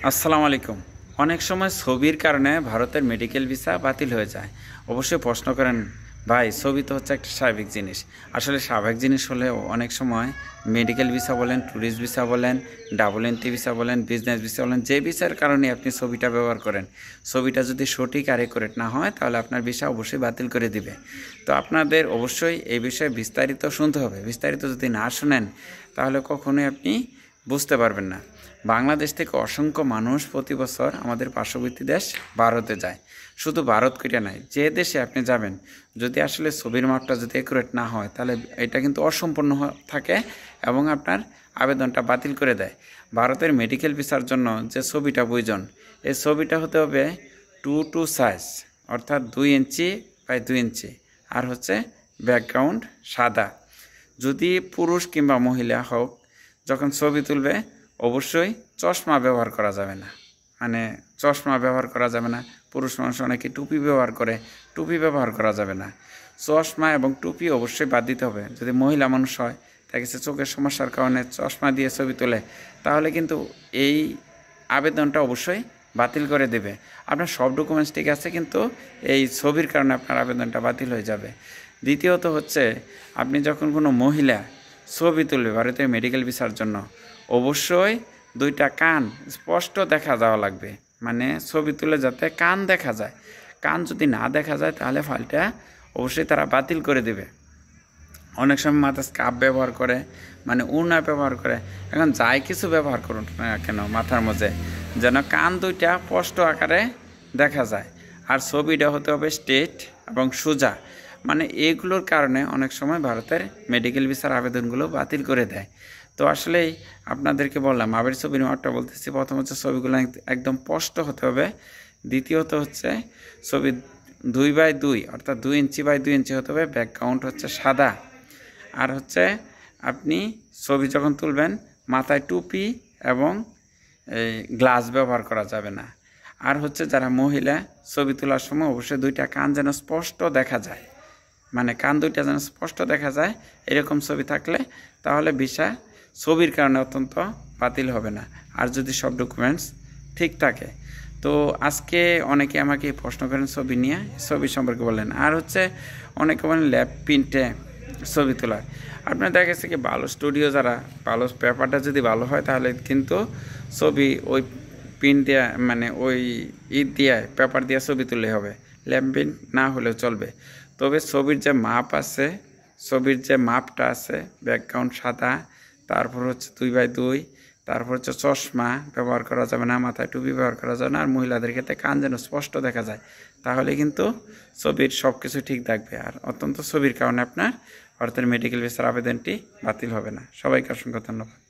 আসসালামু আলাইকুম। অনেক সময় ছবির কারণে ভারতের মেডিকেল ভিসা বাতিল হয়ে যায়। অবশ্যই প্রশ্ন করেন, ভাই ছবি তো হচ্ছে একটা স্বাভাবিক জিনিস। আসলে স্বাভাবিক জিনিস হলেও অনেক সময় মেডিকেল ভিসা বলেন, ট্যুরিস্ট ভিসা বলেন, ডাবল এন্ট্রি ভিসা বলেন, বিজনেস ভিসা বলেন, যে ভিসার কারণে আপনি ছবিটা ব্যবহার করেন, ছবিটা যদি সঠিক আর একুরেট না হয় তাহলে আপনার ভিসা অবশ্যই বাতিল করে দিবে। তো আপনাদের অবশ্যই এই বিষয়ে বিস্তারিত শুনতে হবে। বিস্তারিত যদি না শুনেন তাহলে কখনোই আপনি বুঝতে পারবেন না। বাংলাদেশ থেকে অসংখ্য মানুষ প্রতি বছর আমাদের পার্শ্ববর্তী দেশ ভারতে যায়। শুধু ভারত কইটা নয়, যে দেশে আপনি যাবেন, যদি আসলে ছবির মাপটা যদি একুরেট না হয় তাহলে এটা কিন্তু অসম্পূর্ণ থাকে এবং আপনার আবেদনটা বাতিল করে দেয়। ভারতের মেডিকেল ভিসার জন্য যে ছবিটা প্রয়োজন, এই ছবিটা হতে হবে 2:2 সাইজ, অর্থাৎ 2 ইঞ্চি বাই 2 ইঞ্চি, আর হচ্ছে ব্যাকগ্রাউন্ড সাদা। যদি পুরুষ কিংবা মহিলা হোক, যখন ছবি তুলবে অবশ্যই চশমা ব্যবহার করা যাবে না। মানে চশমা ব্যবহার করা যাবে না। পুরুষ মানুষ অনেকে টুপি ব্যবহার করে, টুপি ব্যবহার করা যাবে না। চশমা এবং টুপি অবশ্যই বাদ দিতে হবে। যদি মহিলা মানুষ হয়, তাকে সে চোখের সমস্যার কারণে চশমা দিয়ে ছবি তোলে, তাহলে কিন্তু এই আবেদনটা অবশ্যই বাতিল করে দেবে। আপনার সব ডকুমেন্টস ঠিক আছে, কিন্তু এই ছবির কারণে আপনার আবেদনটা বাতিল হয়ে যাবে। দ্বিতীয়ত হচ্ছে, আপনি যখন কোনো মহিলা ছবি তুলবে ভারতীয় মেডিকেল ভিসার জন্য, অবশ্যই দুইটা কান স্পষ্ট দেখা যাওয়া লাগবে। মানে ছবি তুলে যাতে কান দেখা যায়। কান যদি না দেখা যায় তাহলে ফাইলটা অবশ্যই তারা বাতিল করে দেবে। অনেক সময় মাথা স্কার্ফ ব্যবহার করে, মানে উড়না ব্যবহার করে। এখন যাই কিছু ব্যবহার করুন না কেন মাথার মধ্যে, যেন কান দুইটা স্পষ্ট আকারে দেখা যায়। আর ছবিটা হতে হবে স্ট্রেট এবং সোজা। মানে এগুলোর কারণে অনেক সময় ভারতের মেডিকেল ভিসার আবেদনগুলো বাতিল করে দেয়। তো আসলেই আপনাদেরকে বললাম, আবার ছবির মাপটা বলতেছি। প্রথম হচ্ছে ছবিগুলো একদম স্পষ্ট হতে হবে। দ্বিতীয়ত হচ্ছে ছবি 2x2, অর্থাৎ 2 ইঞ্চি বাই 2 ইঞ্চি হতে হবে। ব্যাকগ্রাউন্ড হচ্ছে সাদা। আর হচ্ছে আপনি ছবি যখন তুলবেন মাথায় টুপি এবং গ্লাস ব্যবহার করা যাবে না। আর হচ্ছে যারা মহিলা, ছবি তোলার সময় অবশ্যই দুইটা কান যেন স্পষ্ট দেখা যায়। মানে কান দুইটা যেন স্পষ্ট দেখা যায়, এরকম ছবি থাকলে তাহলে ভিসা ছবির কারণে অত্যন্ত বাতিল হবে না। আর যদি সব ডকুমেন্টস ঠিক থাকে। তো আজকে অনেকে আমাকে প্রশ্ন করেন ছবি নিয়ে, ছবি সম্পর্কে বলেন। আর হচ্ছে অনেকে বলেন ল্যাব প্রিন্টে ছবি তোলার। আপনার দেখা গেছে কি ভালো স্টুডিও, যারা ভালো পেপারটা যদি ভালো হয় তাহলে কিন্তু ছবি ওই প্রিন্ট দেওয়া, মানে ওই দিয়ে পেপার দিয়ে ছবি তুললে হবে, ল্যাব প্রিন্ট না হলেও চলবে। তবে ছবির যে মাপ আছে, ছবির যে মাপটা আছে, ব্যাকগ্রাউন্ড সাদা, তারপর হচ্ছে 2x2, তারপর হচ্ছে চশমা ব্যবহার করা যাবে না, মাথায় টুপি ব্যবহার করা যাবে না, আর মহিলাদের ক্ষেত্রে কান যেন স্পষ্ট দেখা যায়, তাহলে কিন্তু ছবির সব কিছু ঠিক থাকবে। আর অত্যন্ত ছবির কারণে আপনার ভারতের মেডিকেল ভিসার আবেদনটি বাতিল হবে না। সবাইকে অসংখ্য ধন্যবাদ।